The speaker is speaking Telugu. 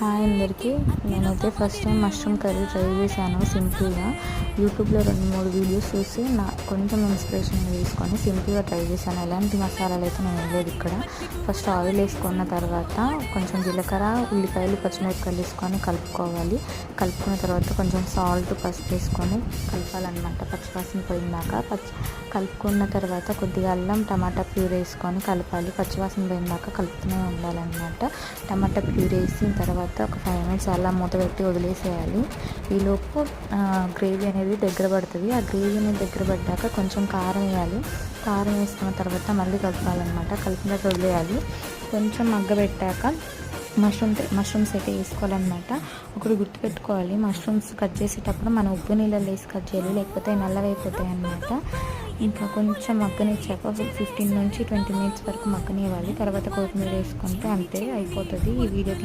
హాయ్ అందరికీ. నేనైతే first time mushroom curry try చేశాను సింపుల్గా. యూట్యూబ్లో 2-3 వీడియోస్ చూసి కొంచెం ఇన్స్పిరేషన్ తీసుకొని సింపుల్గా ట్రై చేశాను. ఎలాంటి మసాలాలు అయితే నేను వేయలేదు ఇక్కడ. ఫస్ట్ ఆయిల్ వేసుకున్న తర్వాత కొంచెం జీలకర్ర, ఉల్లిపాయలు, పచ్చిమిరపకాయలు వేసుకొని కలుపుకోవాలి. కలుపుకున్న తర్వాత కొంచెం సాల్ట్, పసుపు వేసుకొని కలపాలన్నమాట పచ్చివాసన పోయిందాక. కలుపుకున్న తర్వాత కొద్దిగా అల్లం, టమాటా ప్యూరీ వేసుకొని కలపాలి. పచ్చివాసన పోయిందాక కలుపుతూనే ఉండాలన్నమాట. టమాటా ప్యూరీ వేసిన తర్వాత ఒక 5 minutes అలా మూత పెట్టి వదిలేసేయాలి. ఈలోపు గ్రేవీ అనేది దగ్గర పడుతుంది. ఆ గ్రేవీ అనేది దగ్గర పడ్డాక కొంచెం కారం వేయాలి. కారం వేసుకున్న తర్వాత మళ్ళీ కలపాలన్నమాట. కలిపిన వదిలేయాలి. కొంచెం మగ్గబెట్టాక మష్రూమ్స్ అయితే వేసుకోవాలన్నమాట. ఒకటి గుర్తుపెట్టుకోవాలి, మష్రూమ్స్ కట్ చేసేటప్పుడు మనం ఉప్పు నీళ్ళలో వేసి కట్ చేయాలి, లేకపోతే నల్లవైపోతాయి అన్నమాట. ఇంకా కొంచెం మగ్గనిచ్చాక 15 నుంచి 20 minutes వరకు మగ్గనివ్వాలి. తర్వాత కొత్తిమీర వేసుకుంటే అంతే అయిపోతుంది. ఈ వీడియో